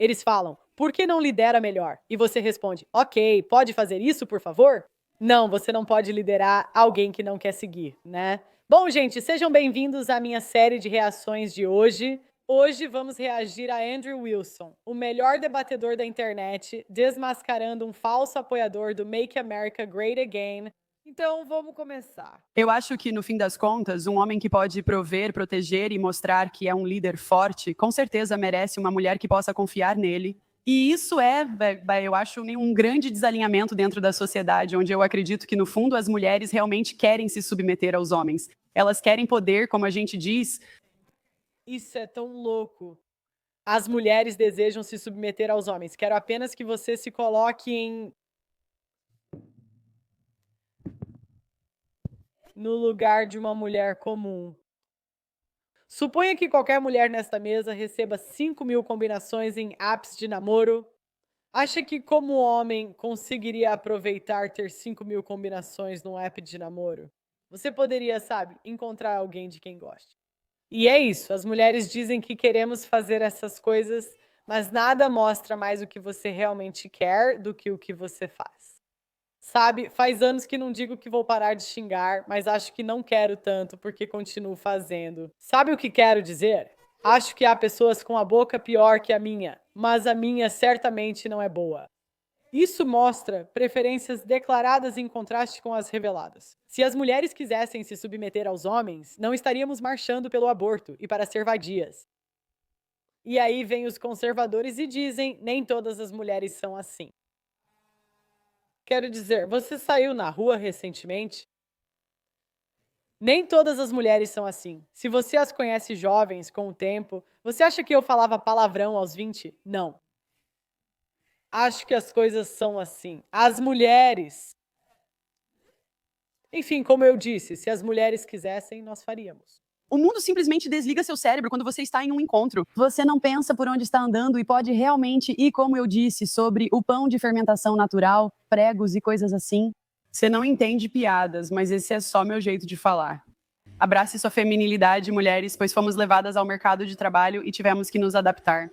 Eles falam, por que não lidera melhor? E você responde, ok, pode fazer isso, por favor? Não, você não pode liderar alguém que não quer seguir, né? Bom, gente, sejam bem-vindos à minha série de reações de hoje. Hoje vamos reagir a Andrew Wilson, o melhor debatedor da internet, desmascarando um falso apoiador do Make America Great Again. Então, vamos começar. Eu acho que, no fim das contas, um homem que pode prover, proteger e mostrar que é um líder forte, com certeza merece uma mulher que possa confiar nele. E isso eu acho, um grande desalinhamento dentro da sociedade, onde eu acredito que, no fundo, as mulheres realmente querem se submeter aos homens. Elas querem poder, como a gente diz. Isso é tão louco. As mulheres desejam se submeter aos homens. Quero apenas que você se coloque no lugar de uma mulher comum. Suponha que qualquer mulher nesta mesa receba 5.000 combinações em apps de namoro. Acha que, como homem, conseguiria aproveitar ter 5.000 combinações num app de namoro? Você poderia, sabe, encontrar alguém de quem goste. E é isso, as mulheres dizem que queremos fazer essas coisas, mas nada mostra mais o que você realmente quer do que o que você faz. Sabe, faz anos que não digo que vou parar de xingar, mas acho que não quero tanto porque continuo fazendo. Sabe o que quero dizer? Acho que há pessoas com a boca pior que a minha, mas a minha certamente não é boa. Isso mostra preferências declaradas em contraste com as reveladas. Se as mulheres quisessem se submeter aos homens, não estaríamos marchando pelo aborto e para ser vadias. E aí vêm os conservadores e dizem: nem todas as mulheres são assim. Quero dizer, você saiu na rua recentemente? Nem todas as mulheres são assim. Se você as conhece jovens, com o tempo, você acha que eu falava palavrão aos 20? Não. Acho que as coisas são assim. As mulheres. Enfim, como eu disse, se as mulheres quisessem, nós faríamos. O mundo simplesmente desliga seu cérebro quando você está em um encontro. Você não pensa por onde está andando e pode realmente ir, como eu disse, sobre o pão de fermentação natural, pregos e coisas assim. Você não entende piadas, mas esse é só meu jeito de falar. Abrace sua feminilidade, mulheres, pois fomos levadas ao mercado de trabalho e tivemos que nos adaptar.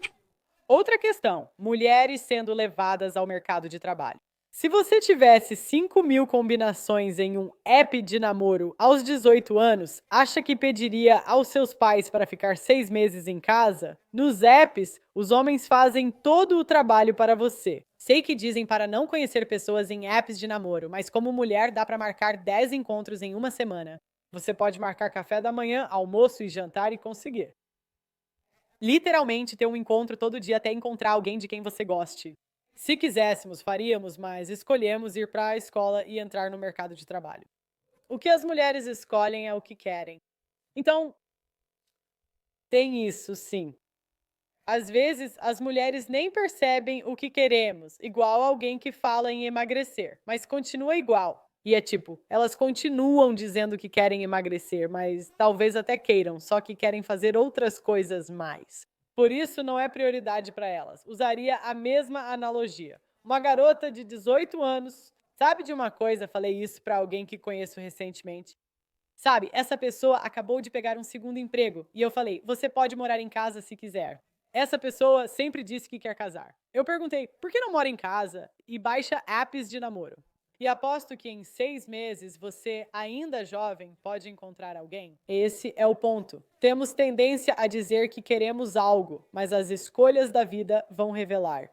Outra questão: mulheres sendo levadas ao mercado de trabalho. Se você tivesse 5.000 combinações em um app de namoro aos 18 anos, acha que pediria aos seus pais para ficar 6 meses em casa? Nos apps, os homens fazem todo o trabalho para você. Sei que dizem para não conhecer pessoas em apps de namoro, mas como mulher dá para marcar 10 encontros em uma semana. Você pode marcar café da manhã, almoço e jantar e conseguir. Literalmente ter um encontro todo dia até encontrar alguém de quem você goste. Se quiséssemos, faríamos, mas escolhemos ir para a escola e entrar no mercado de trabalho. O que as mulheres escolhem é o que querem. Então, tem isso, sim. Às vezes, as mulheres nem percebem o que queremos, igual alguém que fala em emagrecer, mas continua igual. E é tipo, elas continuam dizendo que querem emagrecer, mas talvez até queiram, só que querem fazer outras coisas mais. Por isso, não é prioridade para elas. Usaria a mesma analogia. Uma garota de 18 anos, sabe de uma coisa? Falei isso para alguém que conheço recentemente. Sabe, essa pessoa acabou de pegar um segundo emprego e eu falei: você pode morar em casa se quiser. Essa pessoa sempre disse que quer casar. Eu perguntei: por que não mora em casa e baixa apps de namoro? E aposto que em 6 meses você, ainda jovem, pode encontrar alguém. Esse é o ponto. Temos tendência a dizer que queremos algo, mas as escolhas da vida vão revelar.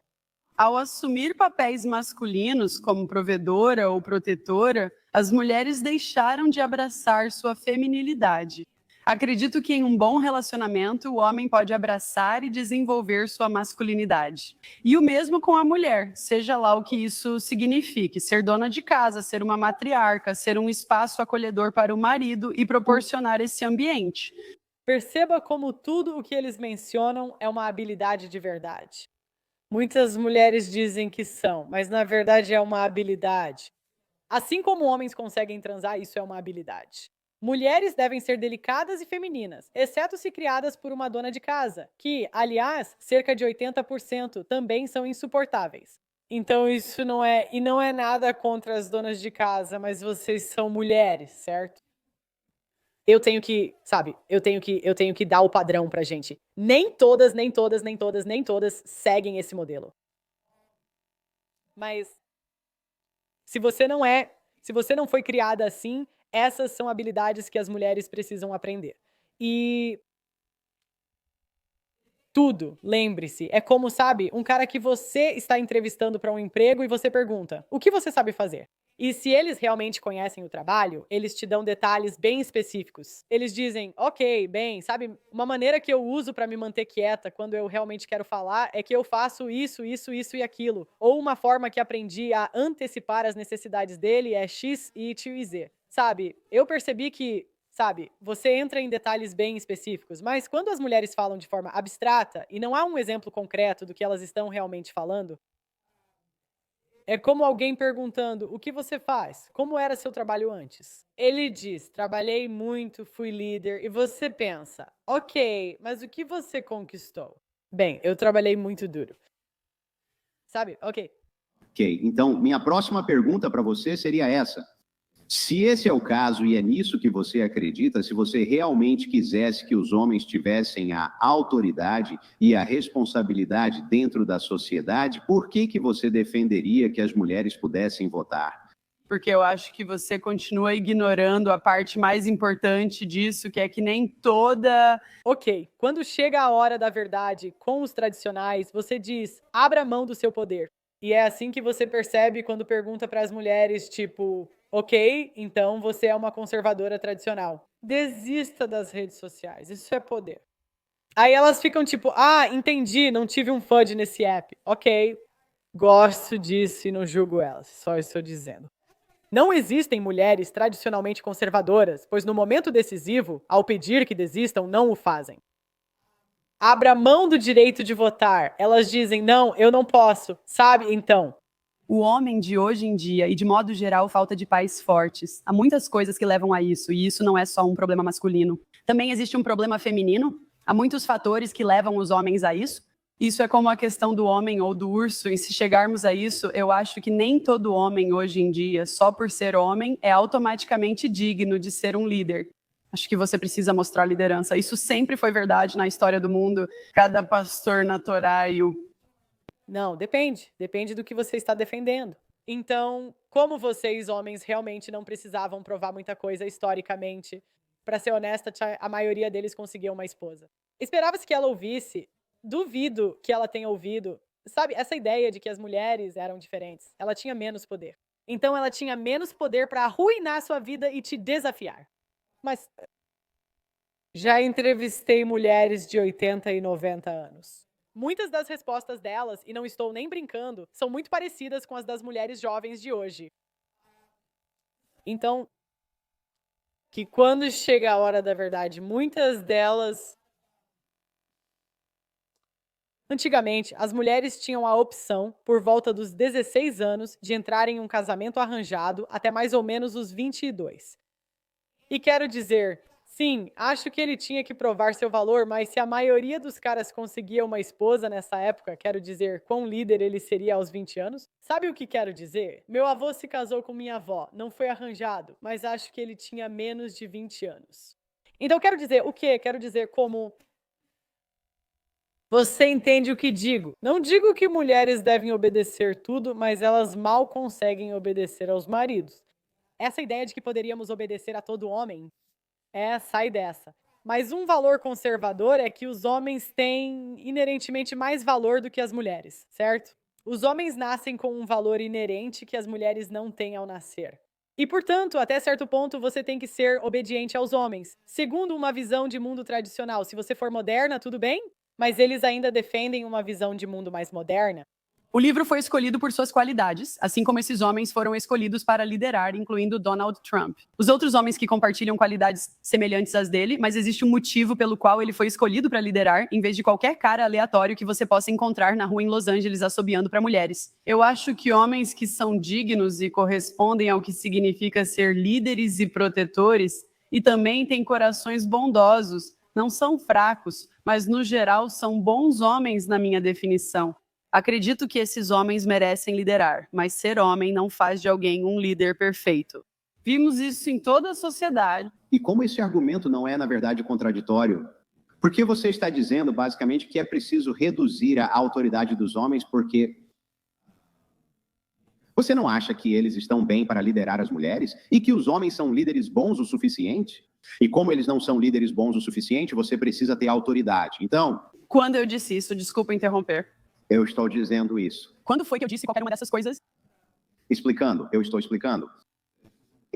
Ao assumir papéis masculinos, como provedora ou protetora, as mulheres deixaram de abraçar sua feminilidade. Acredito que em um bom relacionamento, o homem pode abraçar e desenvolver sua masculinidade. E o mesmo com a mulher, seja lá o que isso signifique: ser dona de casa, ser uma matriarca, ser um espaço acolhedor para o marido e proporcionar esse ambiente. Perceba como tudo o que eles mencionam é uma habilidade de verdade. Muitas mulheres dizem que são, mas na verdade é uma habilidade. Assim como homens conseguem transar, isso é uma habilidade. Mulheres devem ser delicadas e femininas, exceto se criadas por uma dona de casa, que, aliás, cerca de 80% também são insuportáveis. Então isso não é nada contra as donas de casa, mas vocês são mulheres, certo? eu tenho que, sabe, eu tenho que dar o padrão pra gente. Nem todas, nem todas, nem todas, nem todas seguem esse modelo. Mas se você não é, se você não foi criada assim, essas são habilidades que as mulheres precisam aprender. E tudo, lembre-se, é como, sabe, um cara que você está entrevistando para um emprego e você pergunta: "O que você sabe fazer?". E se eles realmente conhecem o trabalho, eles te dão detalhes bem específicos. Eles dizem: "Ok, bem, sabe, uma maneira que eu uso para me manter quieta quando eu realmente quero falar é que eu faço isso, isso, isso e aquilo". Ou uma forma que aprendi a antecipar as necessidades dele é X, Y e Z. Sabe, eu percebi que, sabe, você entra em detalhes bem específicos, mas quando as mulheres falam de forma abstrata e não há um exemplo concreto do que elas estão realmente falando, é como alguém perguntando: "O que você faz? Como era seu trabalho antes?". Ele diz: "Trabalhei muito, fui líder", e você pensa: "Ok, mas o que você conquistou?". "Bem, eu trabalhei muito duro". Sabe? Ok. Ok, então minha próxima pergunta para você seria essa. Se esse é o caso e é nisso que você acredita, se você realmente quisesse que os homens tivessem a autoridade e a responsabilidade dentro da sociedade, por que que você defenderia que as mulheres pudessem votar? Porque eu acho que você continua ignorando a parte mais importante disso, que é que nem toda. Ok, quando chega a hora da verdade com os tradicionais, você diz: "Abra mão do seu poder". E é assim que você percebe quando pergunta para as mulheres, tipo: "Ok, então você é uma conservadora tradicional. Desista das redes sociais, isso é poder". Aí elas ficam tipo: "Ah, entendi, não tive um FUD nesse app. Ok, gosto disso e não julgo elas, só estou dizendo". Não existem mulheres tradicionalmente conservadoras, pois no momento decisivo, ao pedir que desistam, não o fazem. Abra mão do direito de votar. Elas dizem: "Não, eu não posso", sabe? Então, O homem de hoje em dia, e de modo geral, falta de pais fortes. Há muitas coisas que levam a isso, e isso não é só um problema masculino. Também existe um problema feminino. Há muitos fatores que levam os homens a isso. Isso é como a questão do homem ou do urso, e se chegarmos a isso, eu acho que nem todo homem hoje em dia, só por ser homem, é automaticamente digno de ser um líder. Acho que você precisa mostrar liderança. Isso sempre foi verdade na história do mundo. Cada pastor na Torá e o não, depende. Depende do que você está defendendo. Então, como vocês, homens, realmente não precisavam provar muita coisa historicamente, pra ser honesta, a maioria deles conseguiu uma esposa. Esperava-se que ela ouvisse, duvido que ela tenha ouvido, sabe, essa ideia de que as mulheres eram diferentes. Ela tinha menos poder. Então ela tinha menos poder pra arruinar sua vida e te desafiar. Mas já entrevistei mulheres de 80 e 90 anos. Muitas das respostas delas, e não estou nem brincando, são muito parecidas com as das mulheres jovens de hoje. Então, que quando chega a hora da verdade, muitas delas. Antigamente, as mulheres tinham a opção, por volta dos 16 anos, de entrar em um casamento arranjado até mais ou menos os 22. E quero dizer, sim, acho que ele tinha que provar seu valor, mas se a maioria dos caras conseguia uma esposa nessa época, quero dizer, quão líder ele seria aos 20 anos? Sabe o que quero dizer? Meu avô se casou com minha avó, não foi arranjado, mas acho que ele tinha menos de 20 anos. Então quero dizer o quê? Quero dizer como você entende o que digo. Não digo que mulheres devem obedecer tudo, mas elas mal conseguem obedecer aos maridos. Essa ideia de que poderíamos obedecer a todo homem sai dessa. Mas um valor conservador é que os homens têm inerentemente mais valor do que as mulheres, certo? Os homens nascem com um valor inerente que as mulheres não têm ao nascer. E, portanto, até certo ponto, você tem que ser obediente aos homens. Segundo uma visão de mundo tradicional, se você for moderna, tudo bem, mas eles ainda defendem uma visão de mundo mais moderna. O livro foi escolhido por suas qualidades, assim como esses homens foram escolhidos para liderar, incluindo Donald Trump. Os outros homens que compartilham qualidades semelhantes às dele, mas existe um motivo pelo qual ele foi escolhido para liderar, em vez de qualquer cara aleatório que você possa encontrar na rua em Los Angeles assobiando para mulheres. Eu acho que homens que são dignos e correspondem ao que significa ser líderes e protetores, e também têm corações bondosos, não são fracos, mas no geral são bons homens na minha definição. Acredito que esses homens merecem liderar, mas ser homem não faz de alguém um líder perfeito. Vimos isso em toda a sociedade. E como esse argumento não é, na verdade, contraditório? Porque você está dizendo, basicamente, que é preciso reduzir a autoridade dos homens porque você não acha que eles estão bem para liderar as mulheres e que os homens são líderes bons o suficiente? E como eles não são líderes bons o suficiente, você precisa ter autoridade. Então, Quando eu disse isso, desculpa interromper. eu estou dizendo isso. Quando foi que eu disse qualquer uma dessas coisas? Explicando, eu estou explicando.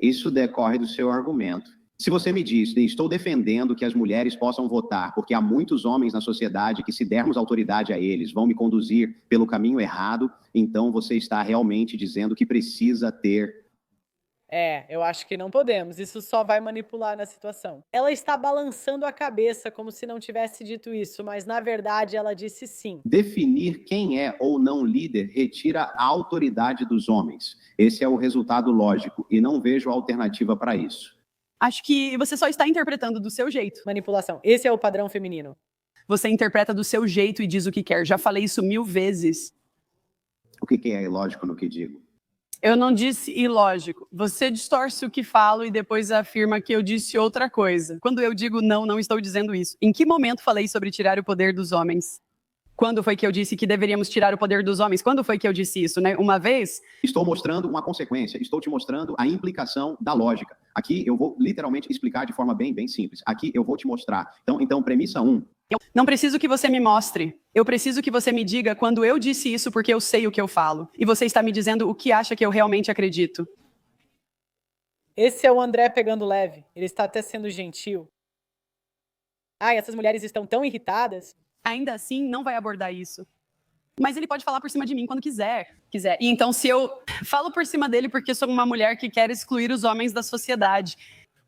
Isso decorre do seu argumento. Se você me diz, estou defendendo que as mulheres possam votar, porque há muitos homens na sociedade que, se dermos autoridade a eles, vão me conduzir pelo caminho errado, então você está realmente dizendo que precisa ter. Eu acho que não podemos. Isso só vai manipular na situação. Ela está balançando a cabeça como se não tivesse dito isso, mas na verdade ela disse sim. Definir quem é ou não líder retira a autoridade dos homens. Esse é o resultado lógico, e não vejo alternativa para isso. Acho que você só está interpretando do seu jeito. Manipulação. Esse é o padrão feminino. Você interpreta do seu jeito e diz o que quer. Já falei isso 1000 vezes. O que é ilógico no que digo? Eu não disse ilógico. Você distorce o que falo e depois afirma que eu disse outra coisa. Quando eu digo não, não estou dizendo isso. Em que momento falei sobre tirar o poder dos homens? Quando foi que eu disse que deveríamos tirar o poder dos homens? Quando foi que eu disse isso, né? Uma vez? Estou mostrando uma consequência, estou te mostrando a implicação da lógica. Aqui eu vou literalmente explicar de forma bem simples. Aqui eu vou te mostrar. Então premissa 1. Eu não preciso que você me mostre. Eu preciso que você me diga quando eu disse isso porque eu sei o que eu falo. E você está me dizendo o que acha que eu realmente acredito. Esse é o André pegando leve. Ele está até sendo gentil. Ai, essas mulheres estão tão irritadas. Ainda assim, não vai abordar isso. Mas ele pode falar por cima de mim quando quiser. E então, se eu falo por cima dele porque sou uma mulher que quer excluir os homens da sociedade.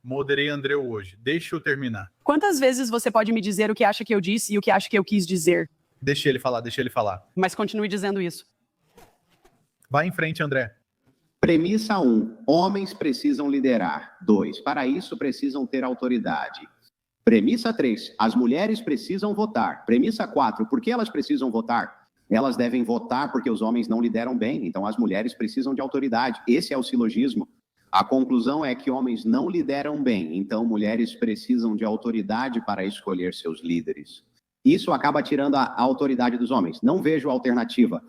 Moderei Andreu hoje. Deixa eu terminar. Quantas vezes você pode me dizer o que acha que eu disse e o que acha que eu quis dizer? Deixa ele falar. Mas continue dizendo isso. Vai em frente, André. Premissa 1. Homens precisam liderar. 2. Para isso, precisam ter autoridade. Premissa 3. As mulheres precisam votar. Premissa 4. Por que elas precisam votar? Elas devem votar porque os homens não lideram bem, então as mulheres precisam de autoridade. Esse é o silogismo. A conclusão é que homens não lideram bem, então mulheres precisam de autoridade para escolher seus líderes. Isso acaba tirando a autoridade dos homens. Não vejo alternativa.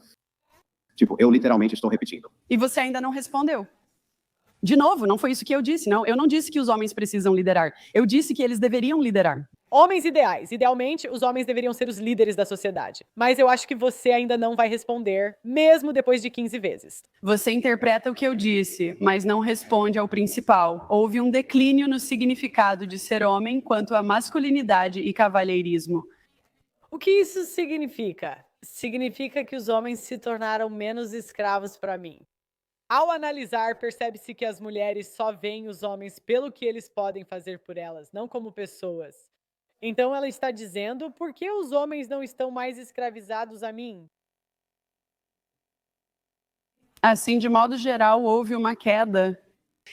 Eu literalmente estou repetindo. E você ainda não respondeu. De novo, não foi isso que eu disse, não. Eu não disse que os homens precisam liderar. Eu disse que eles deveriam liderar. Homens ideais. Idealmente, os homens deveriam ser os líderes da sociedade. Mas eu acho que você ainda não vai responder, mesmo depois de 15 vezes. Você interpreta o que eu disse, mas não responde ao principal. Houve um declínio no significado de ser homem quanto a masculinidade e cavalheirismo. O que isso significa? Significa que os homens se tornaram menos escravos para mim. Ao analisar, percebe-se que as mulheres só veem os homens pelo que eles podem fazer por elas, não como pessoas. Então ela está dizendo, por que os homens não estão mais escravizados a mim? Assim, de modo geral, houve uma queda.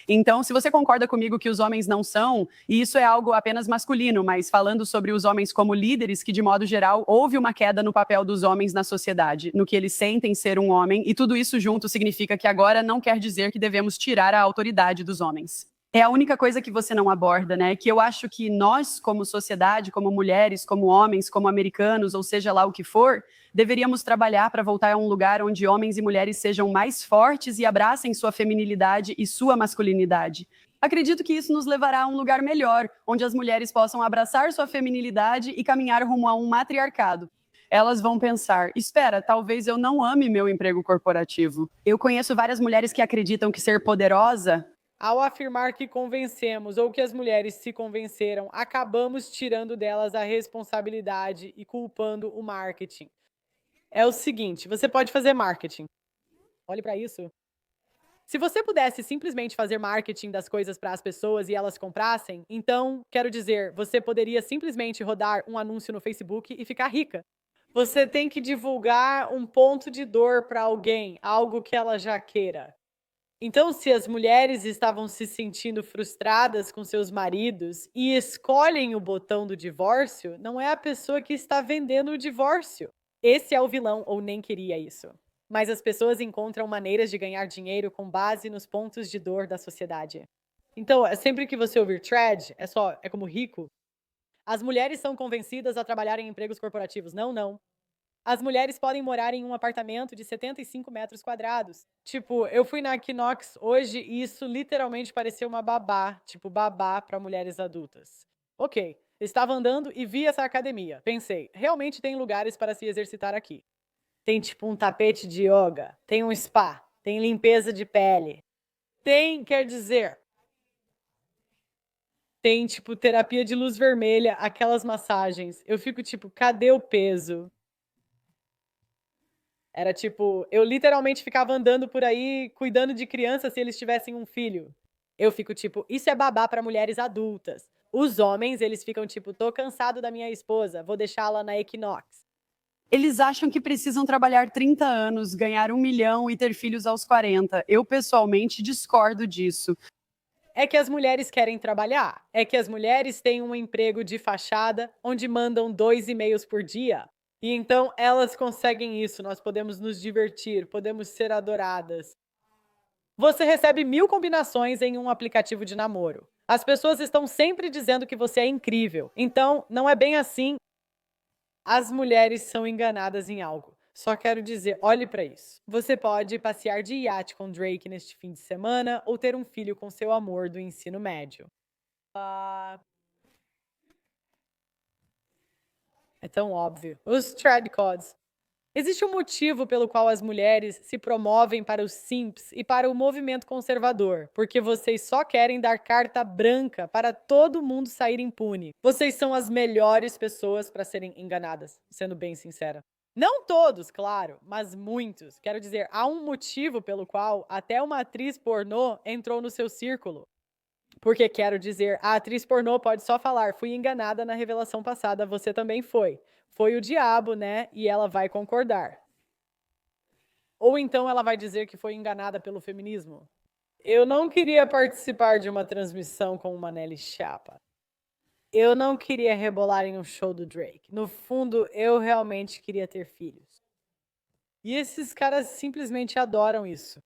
Então, se você concorda comigo que os homens não são, e isso é algo apenas masculino, mas falando sobre os homens como líderes, que de modo geral houve uma queda no papel dos homens na sociedade, no que eles sentem ser um homem, e tudo isso junto significa que agora não quer dizer que devemos tirar a autoridade dos homens. É a única coisa que você não aborda, né? Que eu acho que nós, como sociedade, como mulheres, como homens, como americanos, ou seja lá o que for, deveríamos trabalhar para voltar a um lugar onde homens e mulheres sejam mais fortes e abracem sua feminilidade e sua masculinidade. Acredito que isso nos levará a um lugar melhor, onde as mulheres possam abraçar sua feminilidade e caminhar rumo a um matriarcado. Elas vão pensar, espera, talvez eu não ame meu emprego corporativo. Eu conheço várias mulheres que acreditam que ser poderosa... Ao afirmar que convencemos ou que as mulheres se convenceram, acabamos tirando delas a responsabilidade e culpando o marketing. É o seguinte, você pode fazer marketing. Olhe para isso. Se você pudesse simplesmente fazer marketing das coisas para as pessoas e elas comprassem, então, quero dizer, você poderia simplesmente rodar um anúncio no Facebook e ficar rica. Você tem que divulgar um ponto de dor para alguém, algo que ela já queira. Então, se as mulheres estavam se sentindo frustradas com seus maridos e escolhem o botão do divórcio, não é a pessoa que está vendendo o divórcio. Esse é o vilão, ou nem queria isso. Mas as pessoas encontram maneiras de ganhar dinheiro com base nos pontos de dor da sociedade. Então, sempre que você ouvir thread, é como rico. As mulheres são convencidas a trabalhar em empregos corporativos. Não, não. As mulheres podem morar em um apartamento de 75 metros quadrados. Tipo, eu fui na Equinox hoje e isso literalmente parecia uma babá. Tipo, babá para mulheres adultas. Ok, estava andando e vi essa academia. Pensei, realmente tem lugares para se exercitar aqui. Tem tipo um tapete de yoga, tem um spa, tem limpeza de pele. Quer dizer, tem tipo terapia de luz vermelha, aquelas massagens. Eu fico tipo, cadê o peso? Era tipo, eu literalmente ficava andando por aí cuidando de crianças se eles tivessem um filho. Eu fico tipo, isso é babá para mulheres adultas. Os homens, eles ficam tipo, tô cansado da minha esposa, vou deixá-la na Equinox. Eles acham que precisam trabalhar 30 anos, ganhar 1 milhão e ter filhos aos 40. Eu, pessoalmente, discordo disso. É que as mulheres querem trabalhar. É que as mulheres têm um emprego de fachada, onde mandam 2 e-mails por dia. E então elas conseguem isso. Nós podemos nos divertir, podemos ser adoradas. Você recebe 1000 combinações em um aplicativo de namoro. As pessoas estão sempre dizendo que você é incrível. Então, não é bem assim. As mulheres são enganadas em algo. Só quero dizer, olhe para isso. Você pode passear de iate com Drake neste fim de semana ou ter um filho com seu amor do ensino médio. É tão óbvio. Os thread codes. Existe um motivo pelo qual as mulheres se promovem para os simps e para o movimento conservador, porque vocês só querem dar carta branca para todo mundo sair impune. Vocês são as melhores pessoas para serem enganadas, sendo bem sincera. Não todos, claro, mas muitos. Quero dizer, há um motivo pelo qual até uma atriz pornô entrou no seu círculo. Porque quero dizer, a atriz pornô pode só falar, fui enganada na revelação passada, você também foi. Foi o diabo, né? E ela vai concordar. Ou então ela vai dizer que foi enganada pelo feminismo. Eu não queria participar de uma transmissão com uma Nelly Chapa. Eu não queria rebolar em um show do Drake. No fundo, eu realmente queria ter filhos. E esses caras simplesmente adoram isso.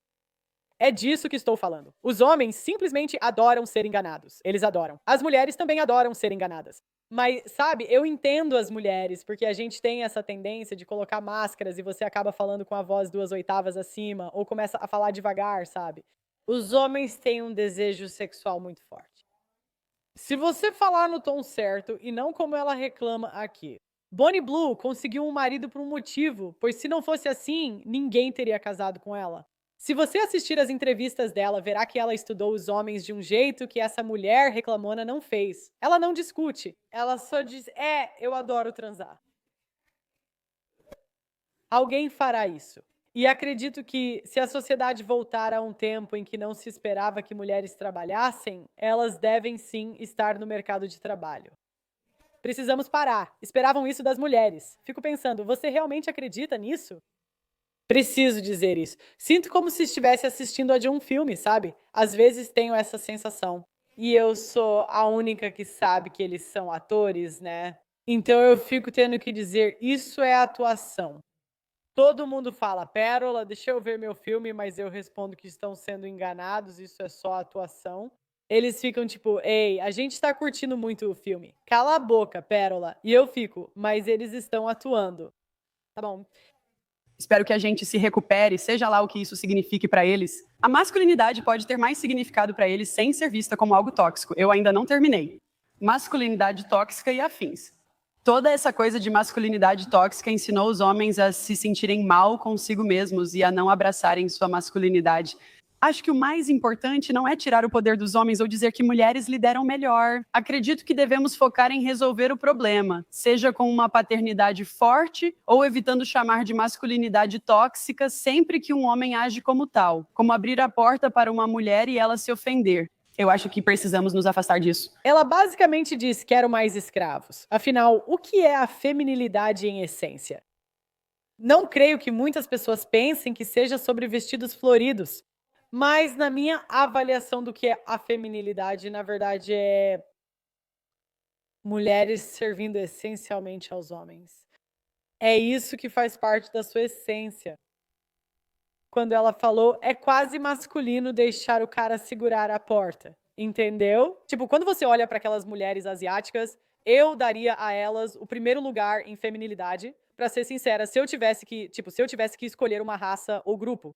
É disso que estou falando. Os homens simplesmente adoram ser enganados. Eles adoram. As mulheres também adoram ser enganadas. Mas, sabe, eu entendo as mulheres, porque a gente tem essa tendência de colocar máscaras e você acaba falando com a voz 2/8 acima, ou começa a falar devagar, sabe? Os homens têm um desejo sexual muito forte. Se você falar no tom certo e não como ela reclama aqui. Bonnie Blue conseguiu um marido por um motivo, pois se não fosse assim, ninguém teria casado com ela. Se você assistir as entrevistas dela, verá que ela estudou os homens de um jeito que essa mulher reclamona não fez. Ela não discute. Ela só diz, eu adoro transar. Alguém fará isso. E acredito que, se a sociedade voltar a um tempo em que não se esperava que mulheres trabalhassem, elas devem sim estar no mercado de trabalho. Precisamos parar. Esperavam isso das mulheres. Fico pensando, você realmente acredita nisso? Preciso dizer isso. Sinto como se estivesse assistindo a de um filme, sabe? Às vezes tenho essa sensação. E eu sou a única que sabe que eles são atores, né? Então eu fico tendo que dizer, isso é atuação. Todo mundo fala, Pérola, deixa eu ver meu filme, mas eu respondo que estão sendo enganados, isso é só atuação. Eles ficam tipo, ei, a gente tá curtindo muito o filme. Cala a boca, Pérola. E eu fico, mas eles estão atuando. Tá bom. Espero que a gente se recupere, seja lá o que isso signifique para eles. A masculinidade pode ter mais significado para eles sem ser vista como algo tóxico. Eu ainda não terminei. Masculinidade tóxica e afins. Toda essa coisa de masculinidade tóxica ensinou os homens a se sentirem mal consigo mesmos e a não abraçarem sua masculinidade. Acho que o mais importante não é tirar o poder dos homens ou dizer que mulheres lideram melhor. Acredito que devemos focar em resolver o problema, seja com uma paternidade forte ou evitando chamar de masculinidade tóxica sempre que um homem age como tal, como abrir a porta para uma mulher e ela se ofender. Eu acho que precisamos nos afastar disso. Ela basicamente diz: quero mais escravos. Afinal, o que é a feminilidade em essência? Não creio que muitas pessoas pensem que seja sobre vestidos floridos. Mas na minha avaliação do que é a feminilidade, na verdade é mulheres servindo essencialmente aos homens. É isso que faz parte da sua essência. Quando ela falou, é quase masculino deixar o cara segurar a porta. Entendeu? Tipo, quando você olha para aquelas mulheres asiáticas, eu daria a elas o primeiro lugar em feminilidade. Pra ser sincera, se eu tivesse que escolher uma raça ou grupo.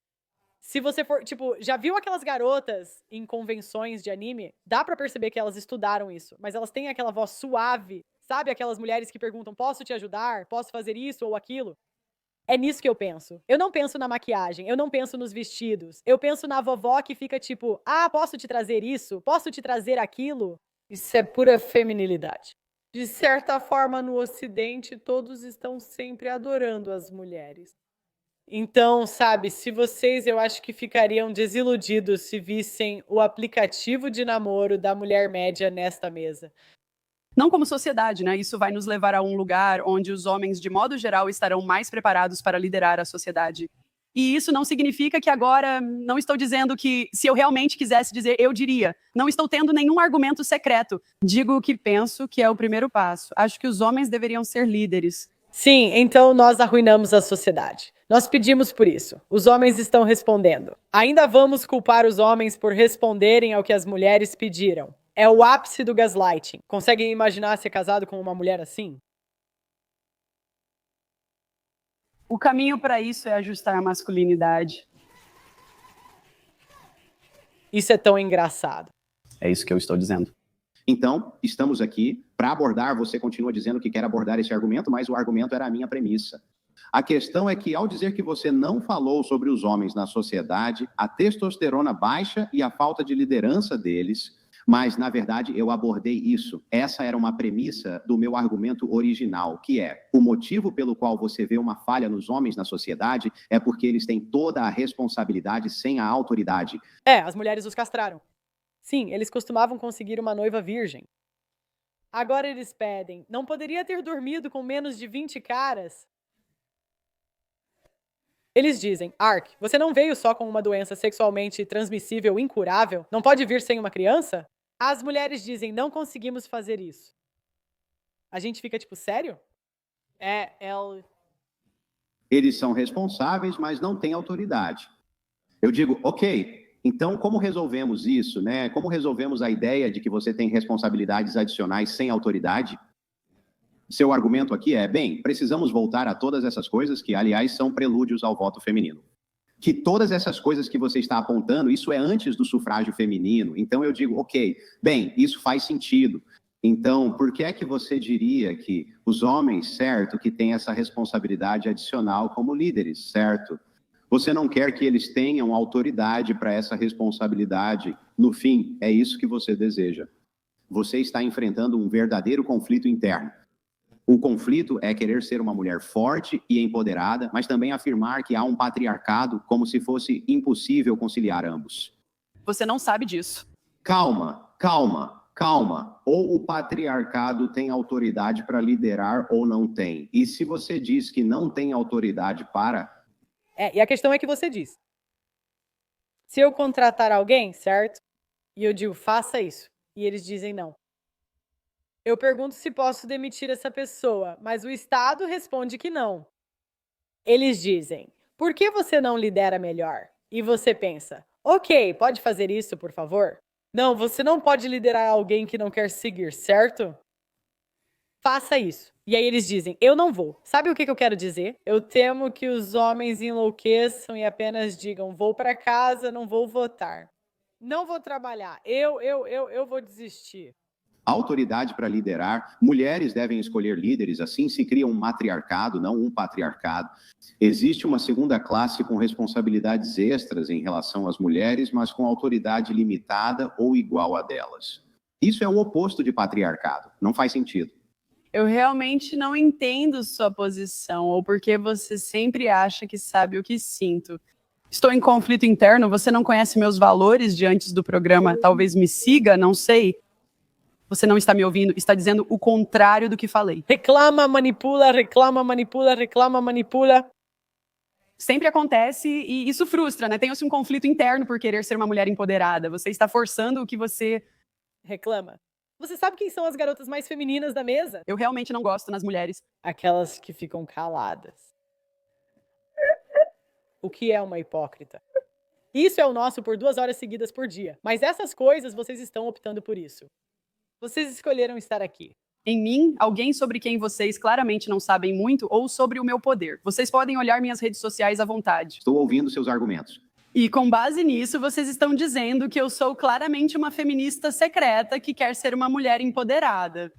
Se você for, tipo, já viu aquelas garotas em convenções de anime? Dá pra perceber que elas estudaram isso, mas elas têm aquela voz suave, sabe? Aquelas mulheres que perguntam: "Posso te ajudar? Posso fazer isso ou aquilo?" É nisso que eu penso. Eu não penso na maquiagem, eu não penso nos vestidos. Eu penso na vovó que fica tipo: "Ah, posso te trazer isso? Posso te trazer aquilo?" Isso é pura feminilidade. De certa forma, no Ocidente, todos estão sempre adorando as mulheres. Então, sabe, se vocês eu acho que ficariam desiludidos se vissem o aplicativo de namoro da mulher média nesta mesa. Não como sociedade, né? Isso vai nos levar a um lugar onde os homens, de modo geral, estarão mais preparados para liderar a sociedade. E isso não significa que agora não estou dizendo que, se eu realmente quisesse dizer, eu diria. Não estou tendo nenhum argumento secreto. Digo o que penso que é o primeiro passo. Acho que os homens deveriam ser líderes. Sim, então nós arruinamos a sociedade. Nós pedimos por isso. Os homens estão respondendo. Ainda vamos culpar os homens por responderem ao que as mulheres pediram. É o ápice do gaslighting. Conseguem imaginar ser casado com uma mulher assim? O caminho para isso é ajustar a masculinidade. Isso é tão engraçado. É isso que eu estou dizendo. Então, estamos aqui para abordar, você continua dizendo que quer abordar esse argumento, mas o argumento era a minha premissa. A questão é que, ao dizer que você não falou sobre os homens na sociedade, a testosterona baixa e a falta de liderança deles, mas, na verdade, eu abordei isso. Essa era uma premissa do meu argumento original, que é o motivo pelo qual você vê uma falha nos homens na sociedade é porque eles têm toda a responsabilidade sem a autoridade. É, as mulheres os castraram. Sim, eles costumavam conseguir uma noiva virgem. Agora eles pedem, não poderia ter dormido com menos de 20 caras? Eles dizem, Ark, você não veio só com uma doença sexualmente transmissível incurável? Não pode vir sem uma criança? As mulheres dizem, não conseguimos fazer isso. A gente fica tipo, sério? Eles são responsáveis, mas não têm autoridade. Eu digo, ok, então como resolvemos isso, né? Como resolvemos a ideia de que você tem responsabilidades adicionais sem autoridade? Seu argumento aqui é, bem, precisamos voltar a todas essas coisas que, aliás, são prelúdios ao voto feminino. Que todas essas coisas que você está apontando, isso é antes do sufrágio feminino. Então eu digo, ok, bem, isso faz sentido. Então, por que é que você diria que os homens, certo, que têm essa responsabilidade adicional como líderes, certo? Você não quer que eles tenham autoridade para essa responsabilidade. No fim, é isso que você deseja. Você está enfrentando um verdadeiro conflito interno. O conflito é querer ser uma mulher forte e empoderada, mas também afirmar que há um patriarcado como se fosse impossível conciliar ambos. Você não sabe disso. Calma, calma, calma. Ou o patriarcado tem autoridade para liderar ou não tem. E se você diz que não tem autoridade para... E a questão é que você diz. Se eu contratar alguém, certo? E eu digo, faça isso. E eles dizem não. Eu pergunto se posso demitir essa pessoa, mas o Estado responde que não. Eles dizem, por que você não lidera melhor? E você pensa, ok, pode fazer isso, por favor? Não, você não pode liderar alguém que não quer seguir, certo? Faça isso. E aí eles dizem, eu não vou. Sabe o que eu quero dizer? Eu temo que os homens enlouqueçam e apenas digam, vou para casa, não vou votar. Não vou trabalhar, eu vou desistir. Autoridade para liderar, mulheres devem escolher líderes, assim se cria um matriarcado, não um patriarcado. Existe uma segunda classe com responsabilidades extras em relação às mulheres, mas com autoridade limitada ou igual a delas. Isso é o oposto de patriarcado, não faz sentido. Eu realmente não entendo sua posição, ou porque você sempre acha que sabe o que sinto. Estou em conflito interno, você não conhece meus valores de antes do programa, talvez me siga, não sei. Você não está me ouvindo, está dizendo o contrário do que falei. Reclama, manipula, reclama, manipula, reclama, manipula. Sempre acontece e isso frustra, né? Tem-se um conflito interno por querer ser uma mulher empoderada. Você está forçando o que você... Reclama. Você sabe quem são as garotas mais femininas da mesa? Eu realmente não gosto nas mulheres. Aquelas que ficam caladas. O que é uma hipócrita? Isso é o nosso por 2 horas seguidas por dia. Mas essas coisas vocês estão optando por isso. Vocês escolheram estar aqui. Em mim, alguém sobre quem vocês claramente não sabem muito ou sobre o meu poder. Vocês podem olhar minhas redes sociais à vontade. Estou ouvindo seus argumentos. E com base nisso, vocês estão dizendo que eu sou claramente uma feminista secreta que quer ser uma mulher empoderada.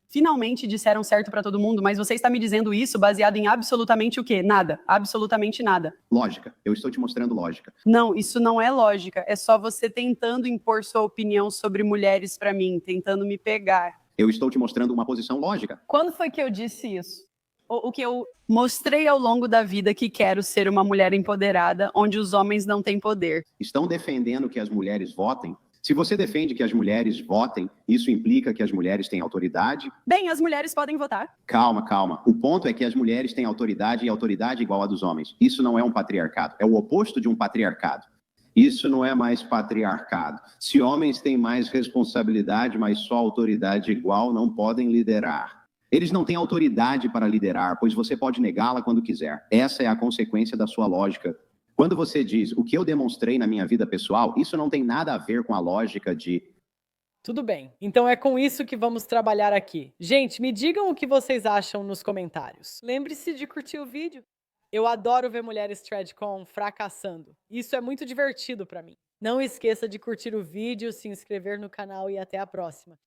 Finalmente disseram certo pra todo mundo, mas você está me dizendo isso baseado em absolutamente o quê? Nada. Absolutamente nada. Lógica. Eu estou te mostrando lógica. Não, isso não é lógica. É só você tentando impor sua opinião sobre mulheres pra mim, tentando me pegar. Eu estou te mostrando uma posição lógica. Quando foi que eu disse isso? O que eu mostrei ao longo da vida que quero ser uma mulher empoderada, onde os homens não têm poder. Estão defendendo que as mulheres votem? Se você defende que as mulheres votem, isso implica que as mulheres têm autoridade? Bem, as mulheres podem votar. Calma, calma. O ponto é que as mulheres têm autoridade e autoridade igual a dos homens. Isso não é um patriarcado. É o oposto de um patriarcado. Isso não é mais patriarcado. Se homens têm mais responsabilidade, mas só autoridade igual, não podem liderar. Eles não têm autoridade para liderar, pois você pode negá-la quando quiser. Essa é a consequência da sua lógica. Quando você diz o que eu demonstrei na minha vida pessoal, isso não tem nada a ver com a lógica de... Tudo bem. Então é com isso que vamos trabalhar aqui. Gente, me digam o que vocês acham nos comentários. Lembre-se de curtir o vídeo. Eu adoro ver mulheres ThreadCon fracassando. Isso é muito divertido pra mim. Não esqueça de curtir o vídeo, se inscrever no canal e até a próxima.